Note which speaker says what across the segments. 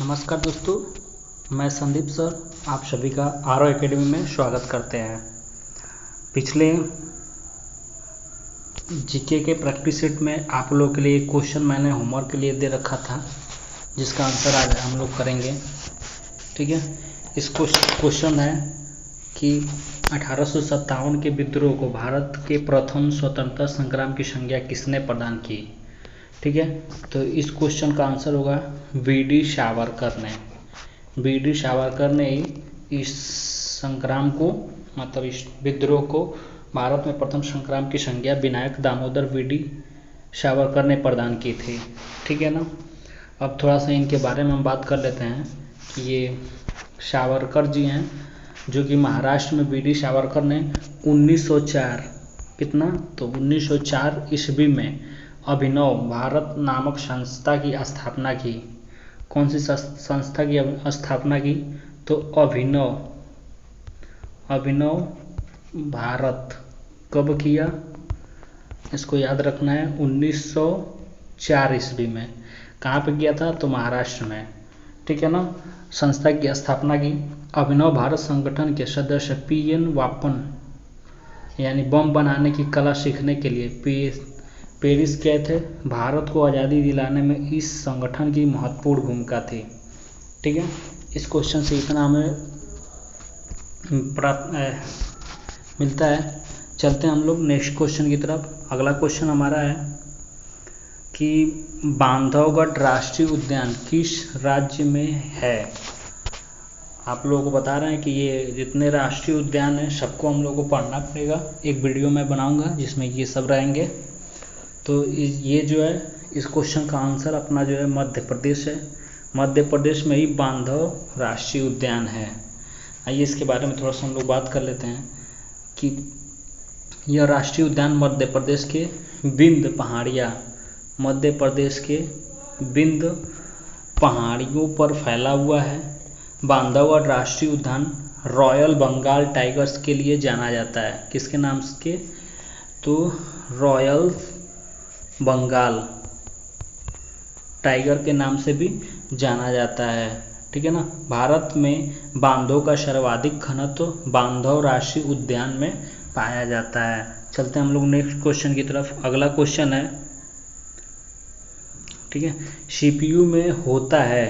Speaker 1: नमस्कार दोस्तों, मैं संदीप सर आप सभी का आरओ एकेडमी में स्वागत करते हैं। पिछले जीके के प्रैक्टिस सेट में आप लोगों के लिए एक क्वेश्चन मैंने होमवर्क के लिए दे रखा था, जिसका आंसर आज हम लोग करेंगे। ठीक है, इस क्वेश्चन है कि 1857 के विद्रोह को भारत के प्रथम स्वतंत्रता संग्राम की संज्ञा किसने प्रदान की। ठीक है, तो इस क्वेश्चन का आंसर होगा वीडी सावरकर ने। वीडी सावरकर ने इस संग्राम को मतलब इस विद्रोह को भारत में प्रथम संग्राम की संज्ञा विनायक दामोदर वीडी सावरकर ने प्रदान की थी। ठीक है ना। अब थोड़ा सा इनके बारे में हम बात कर लेते हैं कि ये सावरकर जी हैं, जो कि महाराष्ट्र में वीडी सावरकर ने 1904 तो 1904 ईस्वी में अभिनव भारत नामक संस्था की स्थापना की। कौन सी संस्था की स्थापना की? तो अभिनव भारत। कब किया? इसको याद रखना है, 1904 ईस्वी में। कहाँ पे किया था? तो महाराष्ट्र में। ठीक है ना। संस्था की स्थापना की। अभिनव भारत संगठन के सदस्य पीएन वापन यानी बम बनाने की कला सीखने के लिए पेरिस गए थे। भारत को आज़ादी दिलाने में इस संगठन की महत्वपूर्ण भूमिका थी। ठीक है, इस क्वेश्चन से इतना हमें मिलता है। चलते हैं हम लोग नेक्स्ट क्वेश्चन की तरफ। अगला क्वेश्चन हमारा है कि बांधवगढ़ राष्ट्रीय उद्यान किस राज्य में है। आप लोगों को बता रहे हैं कि ये जितने राष्ट्रीय उद्यान हैं सबको हम लोगों को पढ़ना पड़ेगा। एक वीडियो मैं बनाऊंगा जिसमें ये सब रहेंगे। तो ये जो है इस क्वेश्चन का आंसर अपना जो है मध्य प्रदेश है। मध्य प्रदेश में ही बांधव राष्ट्रीय उद्यान है। आइए इसके बारे में थोड़ा सा हम लोग बात कर लेते हैं कि यह राष्ट्रीय उद्यान मध्य प्रदेश के विंध्य पहाड़ियों पर फैला हुआ है। बांधवगढ़ राष्ट्रीय उद्यान रॉयल बंगाल टाइगर्स के लिए जाना जाता है। किसके नाम से? तो रॉयल बंगाल टाइगर के नाम से भी जाना जाता है। ठीक है ना। भारत में बांधों का सर्वाधिक घनत्व बांधव राष्ट्रीय उद्यान में पाया जाता है। चलते हैं हम लोग नेक्स्ट क्वेश्चन की तरफ। अगला क्वेश्चन है, ठीक है, सीपीयू में होता है।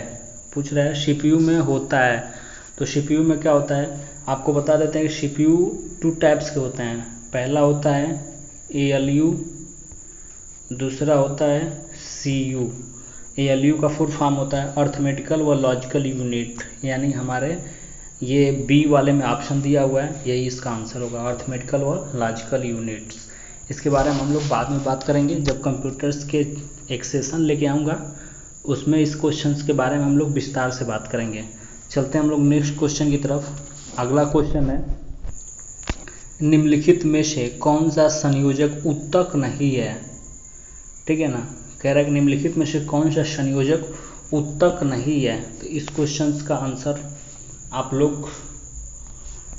Speaker 1: पूछ रहा है सीपीयू में होता है, तो सीपीयू में क्या होता है आपको बता देते हैं कि सीपीयू 2 टाइप्स के होते हैं। पहला होता है एएलयू, दूसरा होता है सीयू। एएलयू का फुल फॉर्म होता है अर्थमेटिकल व लॉजिकल यूनिट, यानी हमारे ये बी वाले में ऑप्शन दिया हुआ है, यही इसका आंसर होगा, अर्थमेटिकल व लॉजिकल यूनिट्स। इसके बारे में हम लोग बाद में बात करेंगे जब कंप्यूटर्स के एक सेशन लेके आऊँगा, उसमें इस क्वेश्चन के बारे में हम लोग विस्तार से बात करेंगे। चलते हैं हम लोग नेक्स्ट क्वेश्चन की तरफ। अगला क्वेश्चन है, निम्नलिखित में से कौन सा संयोजक उत्तक नहीं है। ठीक है ना। कह रहा है कि निम्नलिखित में से कौन सा संयोजक उत्तक नहीं है। तो इस क्वेश्चन का आंसर आप लोग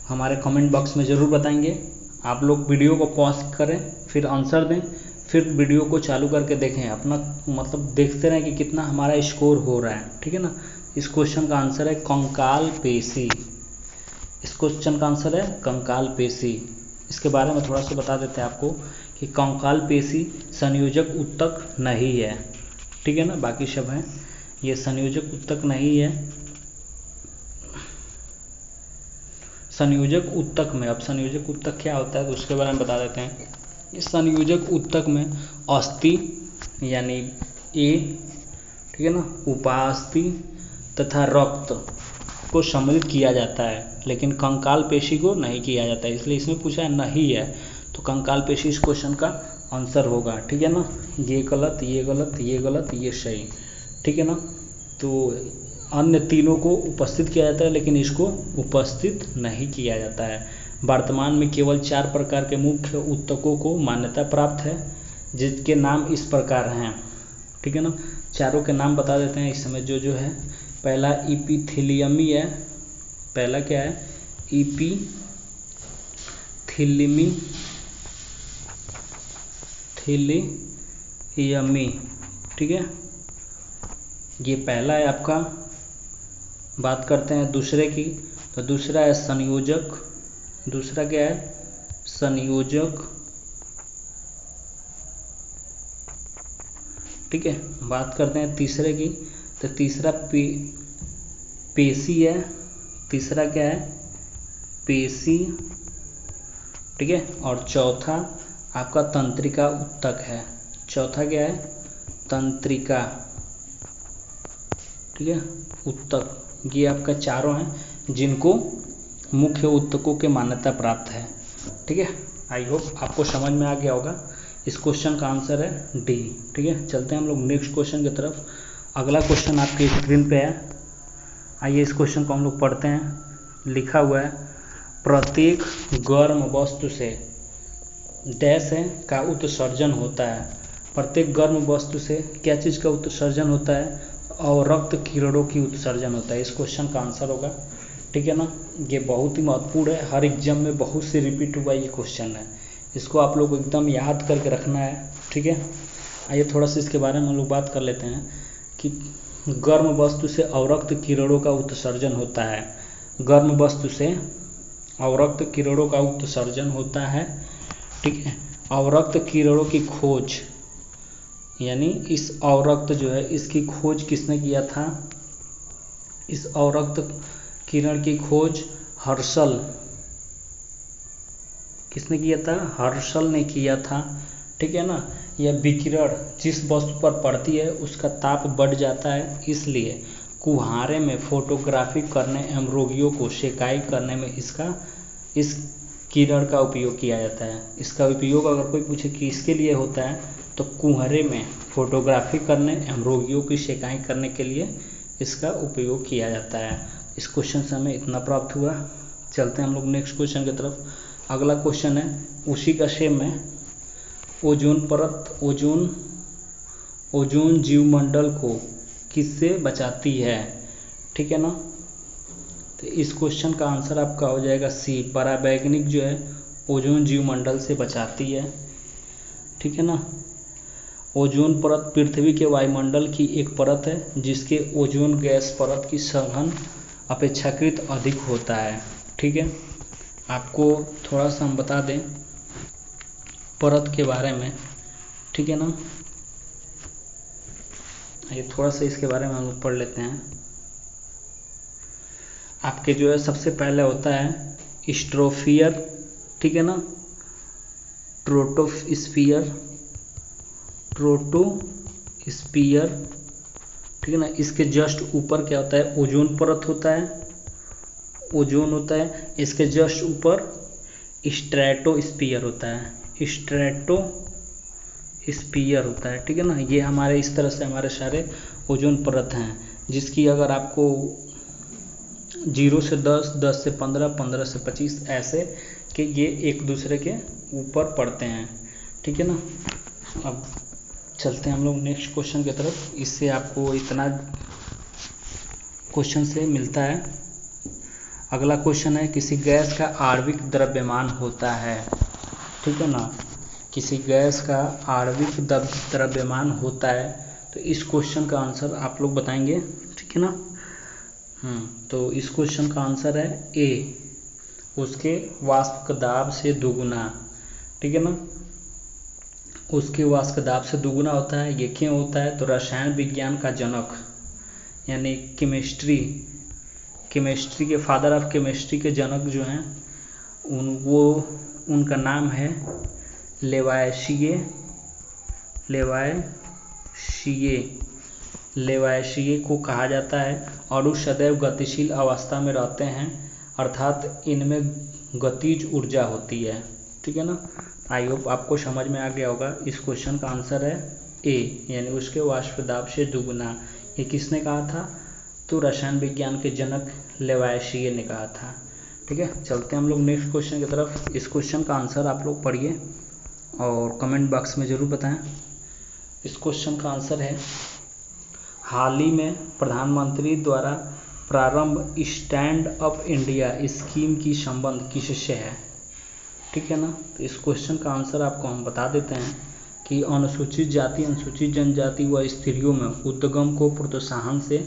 Speaker 1: हमारे कमेंट बॉक्स में ज़रूर बताएंगे। आप लोग वीडियो को पॉज करें, फिर आंसर दें, फिर वीडियो को चालू करके देखें, अपना मतलब देखते रहें कि कितना हमारा स्कोर हो रहा है। ठीक है ना। इस क्वेश्चन का आंसर है कंकाल पेशी। इस क्वेश्चन का आंसर है कंकाल पेशी। इसके बारे में थोड़ा सा बता देते हैं आपको कि कंकाल पेशी संयोजक उत्तक नहीं है। ठीक है ना। बाकी सब हैं, ये संयोजक उत्तक नहीं है। संयोजक उत्तक में, अब संयोजक उत्तक क्या होता है तो उसके बारे में बता देते हैं। इस संयोजक उत्तक में अस्थि यानी ए, ठीक है ना, उपास्थि तथा रक्त को सम्मिलित किया जाता है, लेकिन कंकाल पेशी को नहीं किया जाता है। इसलिए इसमें पूछा है नहीं है, तो कंकाल पेशी इस क्वेश्चन का आंसर होगा। ठीक है ना। ये गलत, ये गलत, ये गलत, ये सही। ठीक है ना। तो अन्य तीनों को उपस्थित किया जाता है, लेकिन इसको उपस्थित नहीं किया जाता है। वर्तमान में केवल 4 प्रकार के मुख्य उत्तकों को मान्यता प्राप्त है, जिसके नाम इस प्रकार हैं। ठीक है ना। चारों के नाम बता देते हैं इस समय जो है। पहला इपीथेलियमी है। पहला क्या है? इपीथेलियमी। ठीक है, ये पहला है आपका बात करते हैं दूसरे की, तो दूसरा है संयोजक। दूसरा क्या है? संयोजक। ठीक है। बात करते हैं तीसरे की, तो तीसरा पेशी है। तीसरा क्या है? पेशी। ठीक है। और चौथा आपका तंत्रिका उत्तक है। चौथा क्या है? तंत्रिका। ठीक है, उत्तक। ये आपका चारों हैं जिनको मुख्य उत्तकों के मान्यता प्राप्त है। ठीक है, आई होप आपको समझ में आ गया होगा। इस क्वेश्चन का आंसर है डी। ठीक है, चलते हैं हम लोग नेक्स्ट क्वेश्चन की तरफ। अगला क्वेश्चन आपके स्क्रीन पे है। आइए इस क्वेश्चन को हम लोग पढ़ते हैं। लिखा हुआ है, प्रत्येक गर्म वस्तु से डैश है का उत्सर्जन होता है। प्रत्येक गर्म वस्तु से क्या चीज़ का उत्सर्जन होता है? और रक्त किरणों की उत्सर्जन होता है। इस क्वेश्चन का आंसर होगा। ठीक है ना, ये बहुत ही महत्वपूर्ण है, हर एग्जाम में बहुत से रिपीट हुआ ये क्वेश्चन है। इसको आप लोग को एकदम याद करके रखना है। ठीक है, आइए थोड़ा सा इसके बारे में हम लोग बात कर लेते हैं कि गर्म वस्तु से अवरक्त किरणों का उत्सर्जन होता है। गर्म वस्तु से अवरक्त किरणों का उत्सर्जन होता है। ठीक है, अवरक्त किरणों की खोज, यानी इस अवरक्त जो है इसकी खोज किसने किया था? इस अवरक्त किरण की खोज हर्शल। किसने किया था? हर्शल ने किया था। ठीक है ना, यह विकिरण जिस वस्तु पर पड़ती है उसका ताप बढ़ जाता है, इसलिए कुम्हारे में फोटोग्राफी करने एवं रोगियों को सेकाई करने में इस किरण का उपयोग किया जाता है। इसका उपयोग अगर कोई पूछे कि इसके लिए होता है, तो कुम्हारे में फोटोग्राफी करने एवं रोगियों की सेकाई करने के लिए इसका उपयोग किया जाता है। इस क्वेश्चन से हमें इतना प्राप्त हुआ। चलते हैं हम लोग नेक्स्ट क्वेश्चन की तरफ। अगला क्वेश्चन है उसी का सेम है, ओजोन परत। ओजोन जीवमंडल को किससे बचाती है? ठीक है ना, तो इस क्वेश्चन का आंसर आपका हो जाएगा सी, पराबैंगनी जो है ओजोन जीवमंडल से बचाती है। ठीक है ना, ओजोन परत पृथ्वी के वायुमंडल की एक परत है जिसके ओजोन गैस परत की सघन अपेक्षाकृत अधिक होता है। ठीक है, आपको थोड़ा सा हम बता दें परत के बारे में। ठीक है ना, ये थोड़ा सा इसके बारे में हम लोग पढ़ लेते हैं। आपके जो है सबसे पहले होता है स्ट्रोफियर। ठीक है ना, ट्रोटोस्फियर। ठीक है ना, इसके जस्ट ऊपर क्या होता है? ओजोन परत होता है, ओजोन होता है। इसके जस्ट ऊपर स्ट्रेटोस्फियर होता है, स्ट्रेटोस्फियर होता है। ठीक है ना, ये हमारे इस तरह से हमारे सारे ओजोन परत हैं, जिसकी अगर आपको 0 से 10, 10 से 15, 15 से 25 ऐसे कि ये एक दूसरे के ऊपर पड़ते हैं। ठीक है ना, अब चलते हैं हम लोग नेक्स्ट क्वेश्चन की तरफ। इससे आपको इतना क्वेश्चन से मिलता है। अगला क्वेश्चन है, किसी गैस का आणविक द्रव्यमान होता है। ठीक है ना, किसी गैस का आणविक द्रव्यमान होता है, तो इस क्वेश्चन का आंसर आप लोग बताएंगे। ठीक है ना, तो इस क्वेश्चन का आंसर है ए, उसके वाष्प दाब से दुगुना। ठीक है ना, उसके वाष्प दाब से दुगुना होता है। ये क्यों होता है? तो रसायन विज्ञान का जनक यानी केमिस्ट्री के फादर ऑफ केमिस्ट्री के जनक जो हैं उनका नाम है लेवायशिये को कहा जाता है। और वो सदैव गतिशील अवस्था में रहते हैं, अर्थात इनमें गतिज ऊर्जा होती है। ठीक है ना, आई होप आपको समझ में आ गया होगा। इस क्वेश्चन का आंसर है ए, यानी उसके वाष्प दाब से दुगुना। ये किसने कहा था? तो रसायन विज्ञान के जनक लेवायशिये ने कहा था। ठीक है, चलते हैं हम लोग नेक्स्ट क्वेश्चन की तरफ। इस क्वेश्चन का आंसर आप लोग पढ़िए और कमेंट बॉक्स में ज़रूर बताएं। इस क्वेश्चन का आंसर है, हाल ही में प्रधानमंत्री द्वारा प्रारंभ स्टैंड अप इंडिया स्कीम की संबंध किससे है? ठीक है ना, तो इस क्वेश्चन का आंसर आपको हम बता देते हैं कि अनुसूचित जाति, अनुसूचित जनजाति व स्त्रियों में उद्गम को प्रोत्साहन से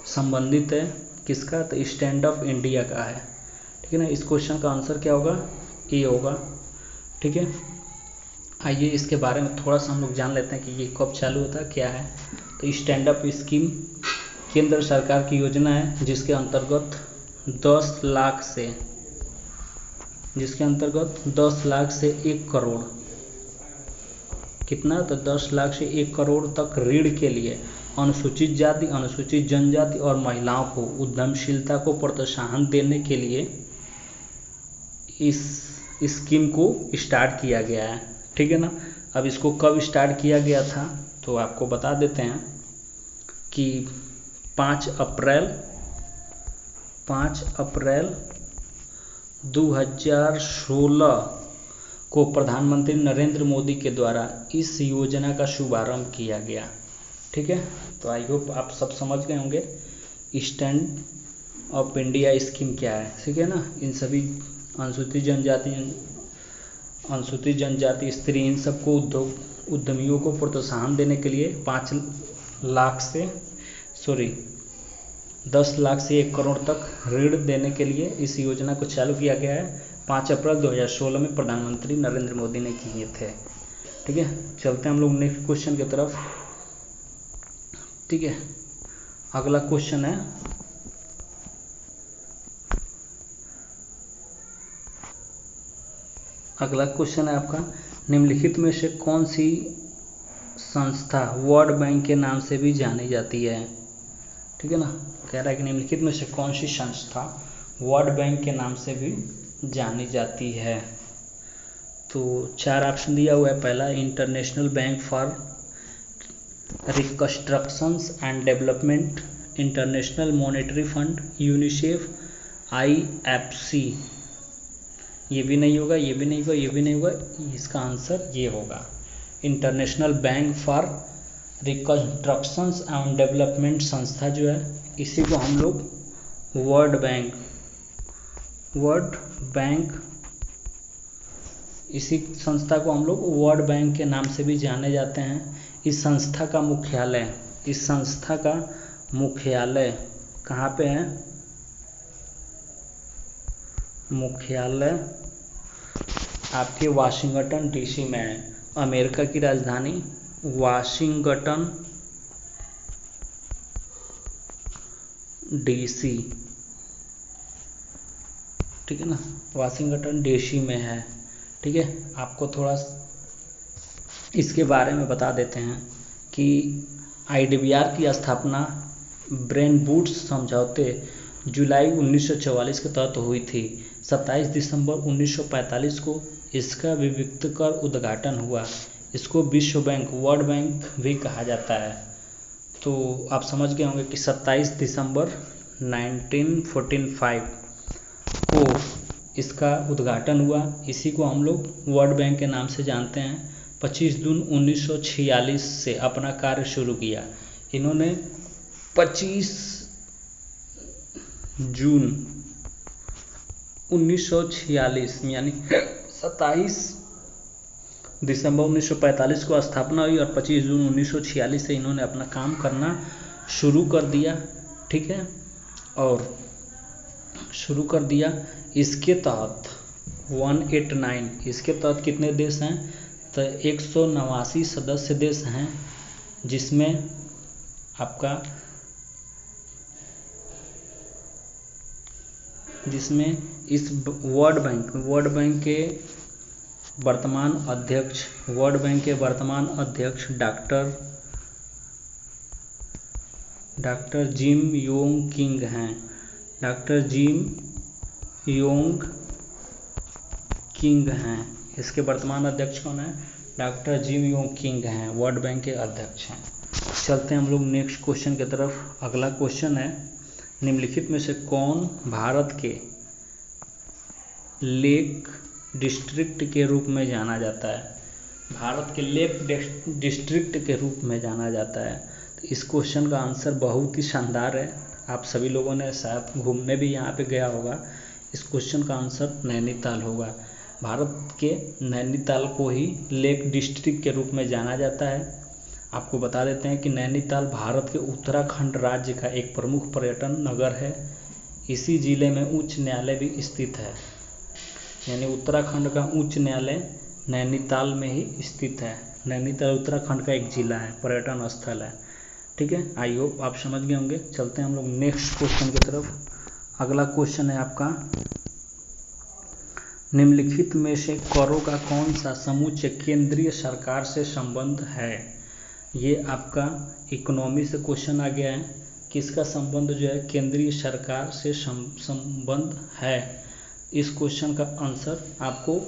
Speaker 1: संबंधित है। किसका? तो स्टैंड अप इंडिया का है, ठीक है ना। इस क्वेश्चन का आंसर क्या होगा? ए होगा, ठीक है। आइए इसके बारे में थोड़ा सा हम लोग जान लेते हैं कि ये कब चालू होता है, क्या है। तो स्टैंड अप स्कीम केंद्र सरकार की योजना है जिसके अंतर्गत 10 लाख से 1 करोड़, कितना? तो 10 लाख से 1 करोड़ तक ऋण के लिए अनुसूचित जाति, अनुसूचित जनजाति और महिलाओं को उद्यमशीलता को प्रोत्साहन देने के लिए इस स्कीम को स्टार्ट किया गया है, ठीक है ना। अब इसको कब स्टार्ट किया गया था तो आपको बता देते हैं कि 5 अप्रैल 2016 को प्रधानमंत्री नरेंद्र मोदी के द्वारा इस योजना का शुभारंभ किया गया, ठीक है। तो आई होप आप सब समझ गए होंगे स्टैंड अप इंडिया स्कीम क्या है, ठीक है ना। इन सभी अनुसूचित जनजाति स्त्री इन सबको उद्यमियों को प्रोत्साहन देने के लिए 10 लाख से 1 करोड़ तक ऋण देने के लिए इस योजना को चालू किया गया है। 5 अप्रैल 2016 में प्रधानमंत्री नरेंद्र मोदी ने किए थे, ठीक है। चलते हैं हम लोग नेक्स्ट क्वेश्चन की तरफ, ठीक है। अगला क्वेश्चन है आपका, निम्नलिखित में से कौन सी संस्था वर्ल्ड बैंक के नाम से भी जानी जाती है, ठीक है ना। कह रहा है कि निम्नलिखित में से कौन सी संस्था वर्ल्ड बैंक के नाम से भी जानी जाती है। तो 4 ऑप्शन दिया हुआ है। पहला, international bank for reconstructions and development, international monetary fund, UNICEF, IFC। ये भी नहीं होगा, ये भी नहीं होगा, ये भी नहीं होगा, इसका आंसर ये होगा international bank for reconstructions and development संस्था जो है इसी को हम लोग वर्ल्ड बैंक इसी संस्था को हम लोग वर्ल्ड बैंक के नाम से भी जाने जाते हैं। इस संस्था का मुख्यालय कहाँ पे है? मुख्यालय आपके वाशिंगटन DC में है। अमेरिका की राजधानी वाशिंगटन DC, ठीक है ना, वाशिंगटन DC में है, ठीक है। आपको थोड़ा इसके बारे में बता देते हैं कि IDBR की स्थापना ब्रेटन वुड्स समझौते जुलाई 1944 के तहत हुई थी। 27 दिसंबर 1945 को इसका विविधकर उद्घाटन हुआ। इसको विश्व बैंक, वर्ल्ड बैंक भी कहा जाता है। तो आप समझ गए होंगे कि 27 दिसंबर 1945 को इसका उद्घाटन हुआ। इसी को हम लोग वर्ल्ड बैंक के नाम से जानते हैं। 25 जून 1946 से अपना कार्य शुरू किया। इन्होंने 25 जून 1946 यानी 27 दिसंबर 1945 को स्थापना हुई और 25 जून 1946 से इन्होंने अपना काम करना शुरू कर दिया, ठीक है। और शुरू कर दिया। इसके तहत 189, इसके तहत कितने देश हैं? तो 189 सदस्य देश हैं, जिसमें इस वर्ल्ड बैंक के वर्तमान अध्यक्ष डॉक्टर जिम योंग किंग हैं। डॉक्टर जिम योंग किंग हैं। इसके वर्तमान अध्यक्ष कौन है? डॉक्टर जिम योंग किंग हैं, वर्ल्ड बैंक के अध्यक्ष हैं। चलते हैं हम लोग नेक्स्ट क्वेश्चन की तरफ। अगला क्वेश्चन है, निम्नलिखित में से कौन भारत के लेक डिस्ट्रिक्ट के रूप में जाना जाता है? भारत के लेक डिस्ट्रिक्ट के रूप में जाना जाता है। तो इस क्वेश्चन का आंसर बहुत ही शानदार है। आप सभी लोगों ने शायद घूमने भी यहाँ पे गया होगा। इस क्वेश्चन का आंसर नैनीताल होगा। भारत के नैनीताल को ही लेक डिस्ट्रिक्ट के रूप में जाना जाता है। आपको बता देते हैं कि नैनीताल भारत के उत्तराखंड राज्य का एक प्रमुख पर्यटन नगर है। इसी जिले में उच्च न्यायालय भी स्थित है, यानी उत्तराखंड का उच्च न्यायालय नैनीताल में ही स्थित है। नैनीताल उत्तराखंड का एक जिला है, पर्यटन स्थल है। ठीक है, आई होप आप समझ गए होंगे। चलते हैं हम लोग नेक्स्ट क्वेश्चन की तरफ। अगला क्वेश्चन है आपका, निम्नलिखित में से करों का कौन सा समुच्चय केंद्रीय सरकार से संबंध है। ये आपका इकोनॉमी से क्वेश्चन आ गया है, किसका संबंध जो है केंद्रीय सरकार से संबंध है। इस क्वेश्चन का आंसर आपको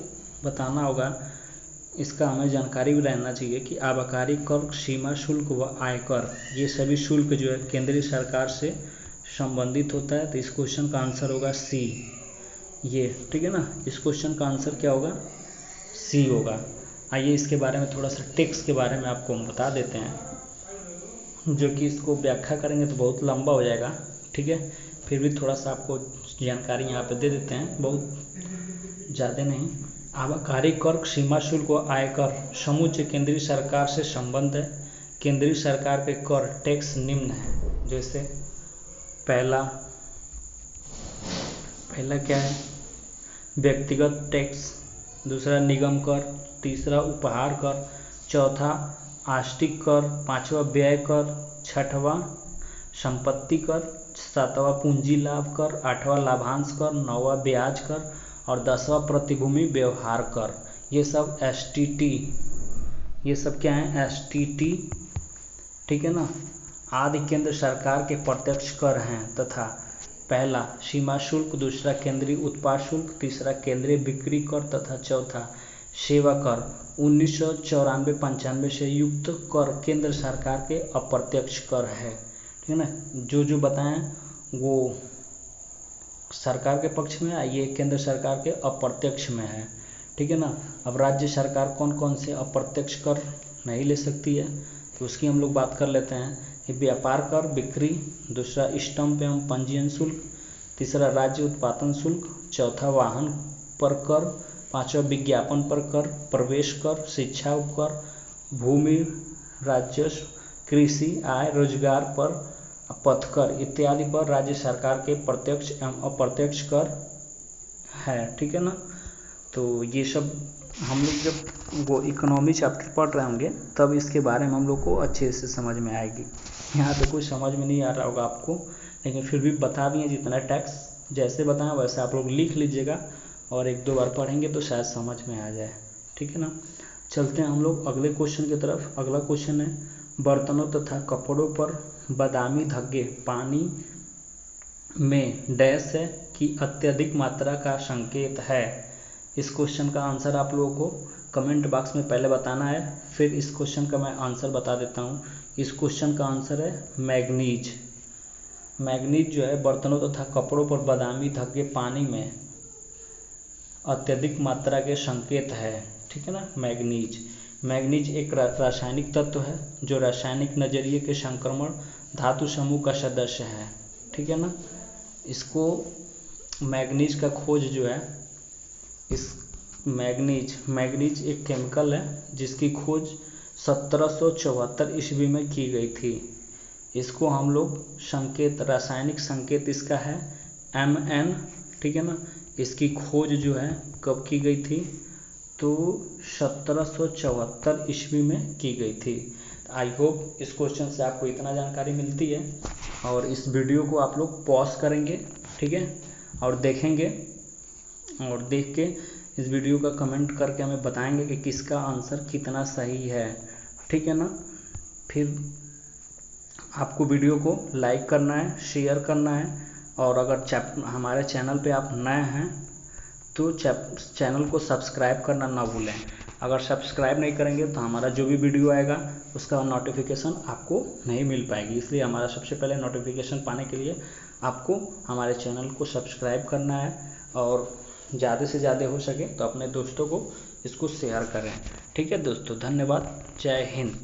Speaker 1: बताना होगा। इसका हमें जानकारी भी रहना चाहिए कि आबकारी कर, सीमा शुल्क व आयकर, ये सभी शुल्क जो है केंद्रीय सरकार से संबंधित होता है। तो इस क्वेश्चन का आंसर होगा सी, ये। ठीक है ना, इस क्वेश्चन का आंसर क्या होगा, सी होगा। आइए इसके बारे में थोड़ा सा टैक्स के बारे में आपको हम बता देते हैं, जो कि इसको व्याख्या करेंगे तो बहुत लंबा हो जाएगा। ठीक है, फिर भी थोड़ा सा आपको जानकारी यहाँ पे दे देते हैं, बहुत ज़्यादा नहीं। आबकारी कर, सीमा शुल्क व आयकर समुच्चय केंद्रीय सरकार से संबंध है। केंद्रीय सरकार के कर टैक्स निम्न है, जैसे पहला क्या है, व्यक्तिगत टैक्स, दूसरा निगम कर, तीसरा उपहार कर, चौथा आष्टिक कर, पांचवा व्यय कर, छठवां संपत्ति कर, सातवां पूंजी लाभ कर, आठवां लाभांश कर, नौवां ब्याज कर और 10वां प्रतिभूमि व्यवहार कर। ये सब STT, ये सब क्या है, STT। ठीक है ना, आदि केंद्र सरकार के प्रत्यक्ष कर हैं तथा पहला सीमा शुल्क, दूसरा केंद्रीय उत्पाद शुल्क, तीसरा केंद्रीय बिक्री कर तथा चौथा सेवा कर 1994-95 से युक्त कर केंद्र सरकार के अप्रत्यक्ष कर है। ठीक है ना, जो बताएं वो सरकार के पक्ष में है, ये केंद्र सरकार के अप्रत्यक्ष में है। ठीक है ना, अब राज्य सरकार कौन कौन से अप्रत्यक्ष कर नहीं ले सकती है, तो उसकी हम लोग बात कर लेते हैं। व्यापार कर, बिक्री, दूसरा स्टम्प एवं पंजीयन शुल्क, तीसरा राज्य उत्पादन शुल्क, चौथा वाहन पर कर, पांचवा विज्ञापन पर कर, प्रवेश कर, शिक्षा कर, भूमि राजस्व, कृषि, आय, रोजगार पर, पथकर इत्यादि पर राज्य सरकार के प्रत्यक्ष एवं अप्रत्यक्ष कर है। ठीक है ना, तो ये सब हम लोग जब वो इकोनॉमी चैप्टर पढ़ रहे होंगे तब इसके बारे में हम लोग को अच्छे से समझ में आएगी। यहाँ पे कुछ समझ में नहीं आ रहा होगा आपको, लेकिन फिर भी बता दिए जितना टैक्स जैसे बताएं वैसे आप लोग लिख लीजिएगा और एक दो बार पढ़ेंगे तो शायद समझ में आ जाए। ठीक है ना, चलते हैं हम लोग अगले क्वेश्चन की तरफ। अगला क्वेश्चन है, बर्तनों तथा कपड़ों पर बादामी धब्बे पानी में डैश है कि अत्यधिक मात्रा का संकेत है। इस क्वेश्चन का आंसर आप लोगों को कमेंट बॉक्स में पहले बताना है, फिर इस क्वेश्चन का मैं आंसर बता देता हूँ। इस क्वेश्चन का आंसर है मैग्नीज। मैग्नीज जो है बर्तनों तथा कपड़ों पर बादामी धब्बे पानी में अत्यधिक मात्रा के संकेत है। ठीक है ना, मैग्नीज एक रासायनिक तत्व है जो रासायनिक नजरिए के संक्रमण धातु समूह का सदस्य है। ठीक है ना, इसको मैग्नीज का खोज जो है, इस मैग्नीज एक केमिकल है जिसकी खोज 1774 ईस्वी में की गई थी। इसको हम लोग संकेत, रासायनिक संकेत इसका है Mn। ठीक है ना, इसकी खोज जो है कब की गई थी, तो 1774 ईस्वी में की गई थी। आई होप इस क्वेश्चन से आपको इतना जानकारी मिलती है, और इस वीडियो को आप लोग पॉज करेंगे। ठीक है, और देखेंगे, और देख के इस वीडियो का कमेंट करके हमें बताएंगे कि किसका आंसर कितना सही है। ठीक है ना, फिर आपको वीडियो को लाइक करना है, शेयर करना है, और अगर हमारे चैनल पे आप नए हैं तो चैनल को सब्सक्राइब करना ना भूलें। अगर सब्सक्राइब नहीं करेंगे तो हमारा जो भी वीडियो आएगा उसका नोटिफिकेशन आपको नहीं मिल पाएगी। इसलिए हमारा सबसे पहले नोटिफिकेशन पाने के लिए आपको हमारे चैनल को सब्सक्राइब करना है, और ज़्यादा से ज़्यादा हो सके तो अपने दोस्तों को इसको शेयर करें। ठीक है दोस्तों, धन्यवाद, जय हिंद।